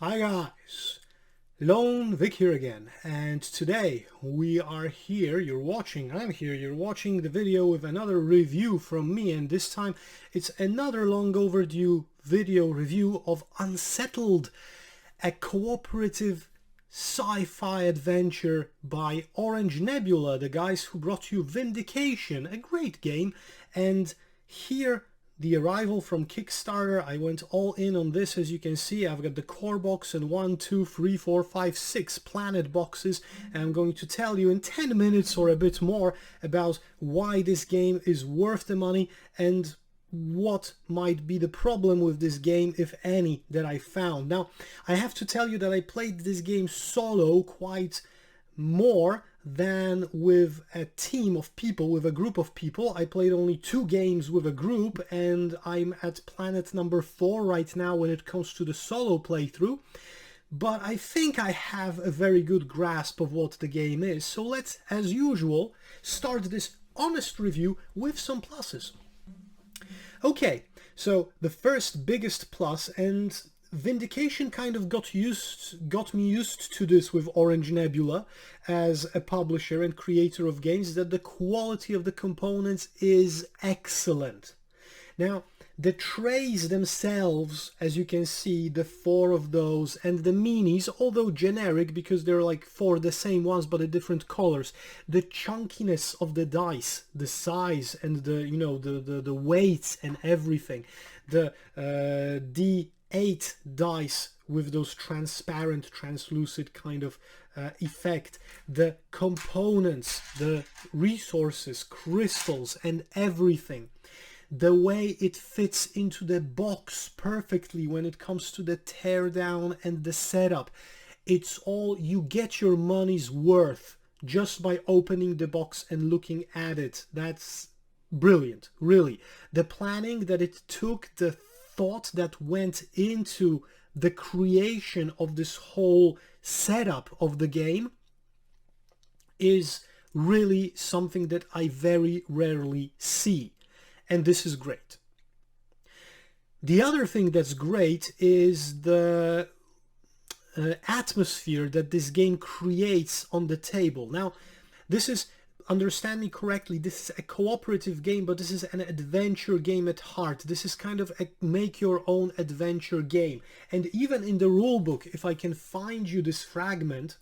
Hi guys, Lone Vic here again, and today we are here, I'm here, you're watching the video with another review from me, and this time it's another long overdue video review of Unsettled, a cooperative sci-fi adventure by Orange Nebula, the guys who brought you Vindication, a great game. And here, the arrival from Kickstarter, I went all in on this. As you can see, I've got the core box and 1, 2, 3, 4, 5, 6 planet boxes, and I'm going to tell you in 10 minutes or a bit more about why this game is worth the money and what might be the problem with this game, if any, that I found. Now, I have to tell you that I played this game solo quite more than with a team of people, with a group of people. I played only 2 games with a group, and I'm at planet number 4 right now when it comes to the solo playthrough. But I think I have a very good grasp of what the game is. So let's, as usual, start this honest review with some pluses. Okay, so the first biggest plus, and Vindication kind of got me used to this with Orange Nebula as a publisher and creator of games, that the quality of the components is excellent. Now, the trays themselves, as you can see, the 4 of those, and the minis, although generic because they're like 4 the same ones but in different colors, the chunkiness of the dice, the size, and the weights and everything, the D8 dice with those transparent, translucid kind of effect, the components, the resources, crystals, and everything. The way it fits into the box perfectly when it comes to the teardown and the setup. It's all, you get your money's worth just by opening the box and looking at it. That's brilliant, really. The planning that it took, the thought that went into the creation of this whole setup of the game is really something that I very rarely see. And this is great. The other thing that's great is the atmosphere that this game creates on the table. Now, this is, understand me correctly, this is a cooperative game, but this is an adventure game at heart. This is kind of a make your own adventure game. And even in the rulebook, if I can find you this fragment,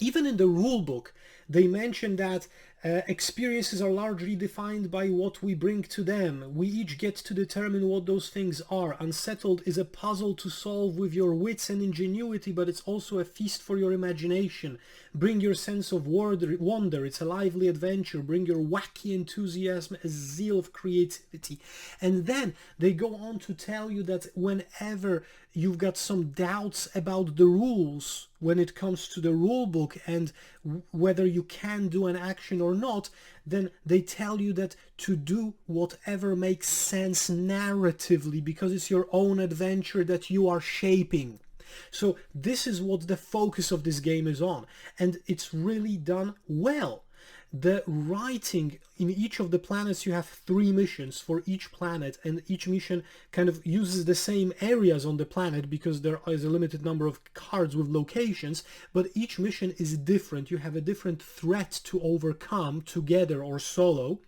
even in the rulebook, they mention that experiences are largely defined by what we bring to them. We each get to determine what those things are. Unsettled is a puzzle to solve with your wits and ingenuity, but it's also a feast for your imagination. Bring your sense of wonder. It's a lively adventure. Bring your wacky enthusiasm, a zeal of creativity. And then they go on to tell you that whenever you've got some doubts about the rules when it comes to the rule book and whether you can do an action or not, then they tell you that to do whatever makes sense narratively, because it's your own adventure that you are shaping. So this is what the focus of this game is on, and it's really done well. The writing in each of the planets, you have 3 missions for each planet, and each mission kind of uses the same areas on the planet because there is a limited number of cards with locations, but each mission is different. You have a different threat to overcome together or solo,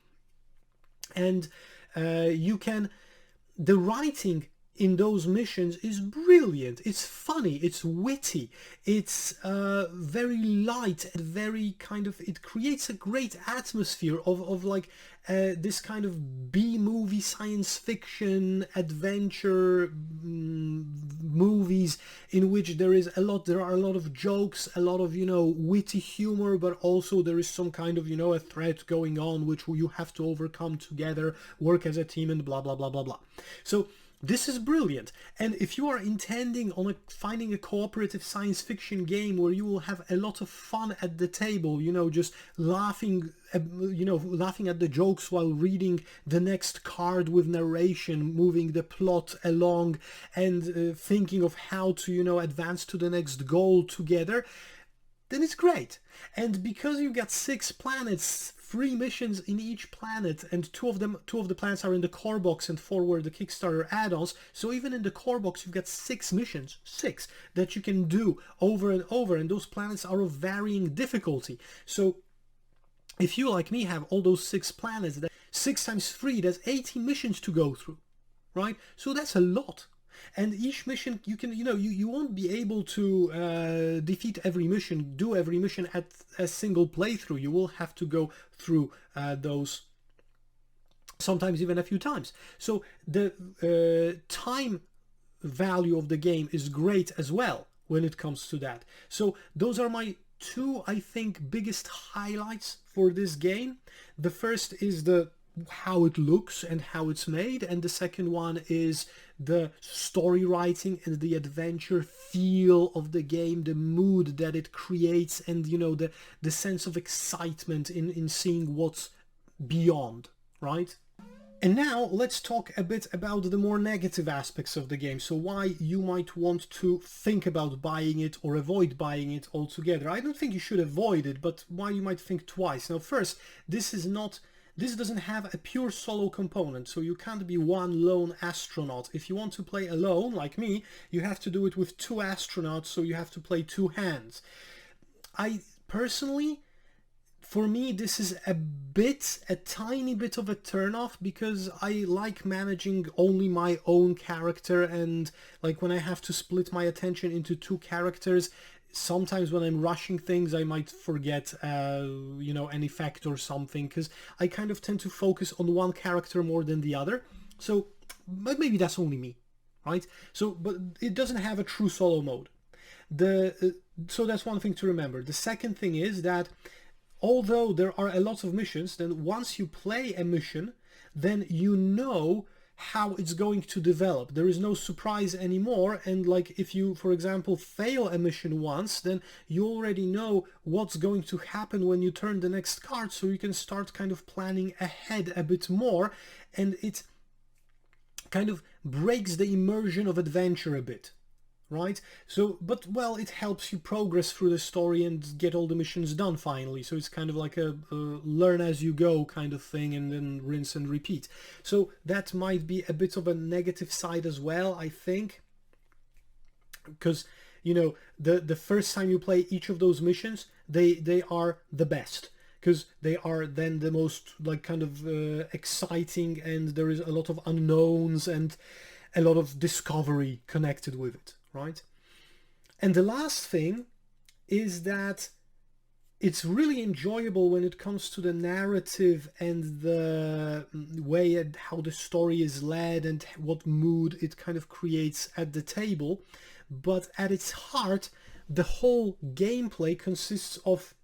and the writing in those missions is brilliant. It's funny, it's witty, it's very light and very kind of, it creates a great atmosphere of like this kind of B-movie science fiction adventure movies in which there are a lot of jokes, a lot of witty humor, but also there is some kind of a threat going on which you have to overcome together, work as a team, and blah blah blah blah blah. So this is brilliant, and if you are intending on finding a cooperative science fiction game where you will have a lot of fun at the table, just laughing at the jokes while reading the next card with narration, moving the plot along, and thinking of how to, advance to the next goal together, then it's great. And because you've got 6 planets, 3 missions in each planet, and two of the planets are in the core box and 4 were the Kickstarter add-ons. So even in the core box you've got 6 missions, 6, that you can do over and over, and those planets are of varying difficulty. So if you, like me, have all those 6 planets, that 6 times 3, that's 18 missions to go through, right? So that's a lot. And each mission, you can, you won't be able to defeat every mission, do every mission at a single playthrough. You will have to go through those sometimes even a few times. So the time value of the game is great as well when it comes to that. So those are my 2, I think, biggest highlights for this game. The first is how it looks and how it's made, and the second one is the story writing and the adventure feel of the game, the mood that it creates, and the sense of excitement in seeing what's beyond, right? And now let's talk a bit about the more negative aspects of the game, so why you might want to think about buying it or avoid buying it altogether. I don't think you should avoid it, but why you might think twice. Now first, this doesn't have a pure solo component, so you can't be one lone astronaut. If you want to play alone, like me, you have to do it with 2 astronauts, so you have to play 2 hands. For me, this is a tiny bit of a turnoff, because I like managing only my own character, and like when I have to split my attention into 2 characters, sometimes when I'm rushing things I might forget an effect or something, because I kind of tend to focus on one character more than the other. So but maybe that's only me, right? So but it doesn't have a true solo mode. So that's one thing to remember. The second thing is that although there are a lot of missions, then once you play a mission, then you know how it's going to develop. There is no surprise anymore, and like if you, for example, fail a mission once, then you already know what's going to happen when you turn the next card, so you can start kind of planning ahead a bit more, and it kind of breaks the immersion of adventure a bit, right? So, but well, it helps you progress through the story and get all the missions done finally. So it's kind of like a learn as you go kind of thing, and then rinse and repeat. So that might be a bit of a negative side as well, I think, because the first time you play each of those missions, they are the best, because they are then the most like kind of exciting, and there is a lot of unknowns and a lot of discovery connected with it, right? And the last thing is that it's really enjoyable when it comes to the narrative and the way and how the story is led and what mood it kind of creates at the table. But at its heart, the whole gameplay consists of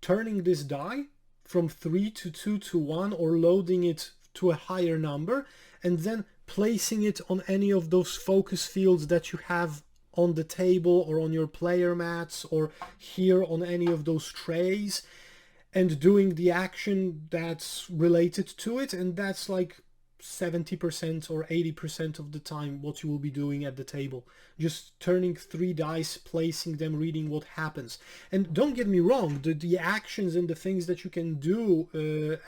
turning this die from 3 to 2 to 1, or loading it to a higher number, and then placing it on any of those focus fields that you have on the table or on your player mats or here on any of those trays, and doing the action that's related to it. And that's like 70% or 80% of the time what you will be doing at the table, just turning 3 dice, placing them, reading what happens. And don't get me wrong, the actions and the things that you can do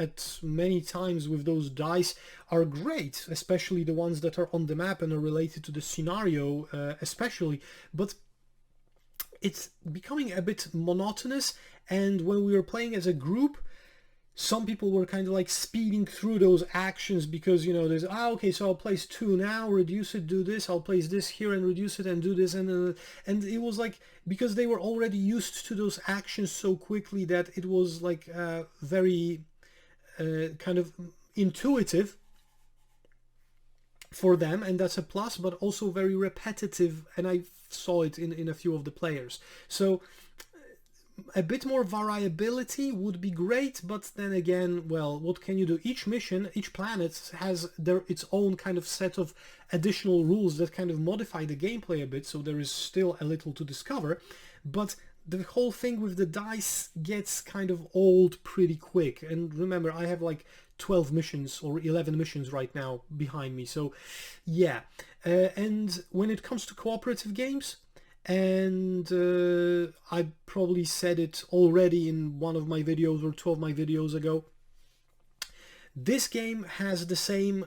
at many times with those dice are great, especially the ones that are on the map and are related to the scenario especially, but it's becoming a bit monotonous. And when we were playing as a group, some people were kind of like speeding through those actions, because there's okay, so I'll place 2 now, reduce it, do this, I'll place this here and reduce it and do this, and it was like, because they were already used to those actions so quickly, that it was like very kind of intuitive for them, and that's a plus, but also very repetitive, and I saw it in a few of the players. So a bit more variability would be great, but then again, well, what can you do? Each mission, each planet has its own kind of set of additional rules that kind of modify the gameplay a bit, so there is still a little to discover. But the whole thing with the dice gets kind of old pretty quick. And remember, I have like 12 missions or 11 missions right now behind me, so yeah. And when it comes to cooperative games, and I probably said it already in one of my videos or two of my videos ago. This game has the same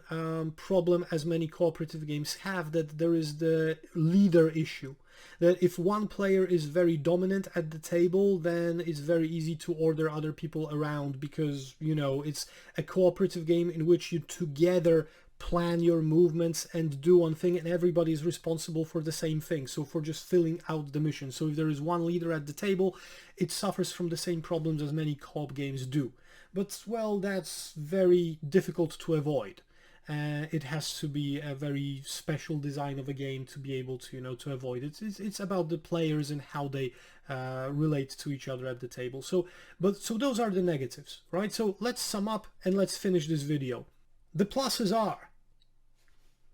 problem as many cooperative games have, that there is the leader issue. That if one player is very dominant at the table, then it's very easy to order other people around, because, you know, it's a cooperative game in which you together plan your movements and do one thing, and everybody is responsible for the same thing, so for just filling out the mission. So if there is one leader at the table, it suffers from the same problems as many co-op games do. But, well, that's very difficult to avoid. It has to be a very special design of a game to be able to, you know, to avoid it. It's about the players and how they relate to each other at the table. So those are the negatives, right? So let's sum up and let's finish this video. The pluses are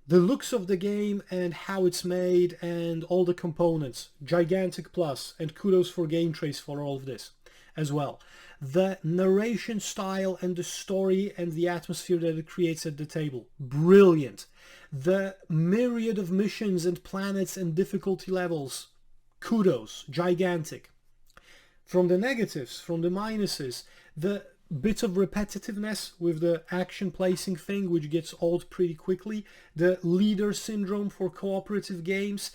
the looks of the game and how it's made and all the components. Gigantic plus, and kudos for Game Trace for all of this as well. The narration style and the story and the atmosphere that it creates at the table, brilliant. The myriad of missions and planets and difficulty levels, kudos, gigantic. From the negatives, from the minuses, the bit of repetitiveness with the action placing thing, which gets old pretty quickly, the leader syndrome for cooperative games,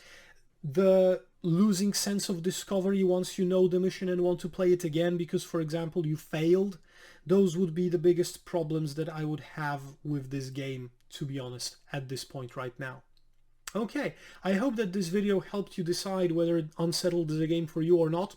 the losing sense of discovery once you know the mission and want to play it again because, for example, you failed. Those would be the biggest problems that I would have with this game, to be honest, at this point right now. Okay, I hope that this video helped you decide whether Unsettled is a game for you or not.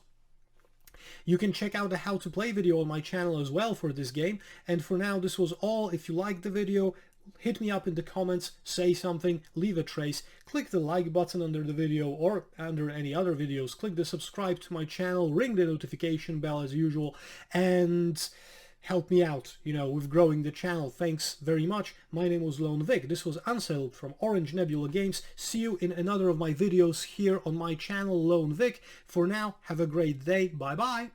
You can check out the how to play video on my channel as well for this game. And for now, this was all. If you liked the video, hit me up in the comments, say something, leave a trace, click the like button under the video or under any other videos, click the subscribe to my channel, ring the notification bell as usual, and help me out, you know, with growing the channel. Thanks very much. My name was Lone Vic. This was Unsettled from Orange Nebula Games. See you in another of my videos here on my channel, Lone Vic. For now, have a great day. Bye bye.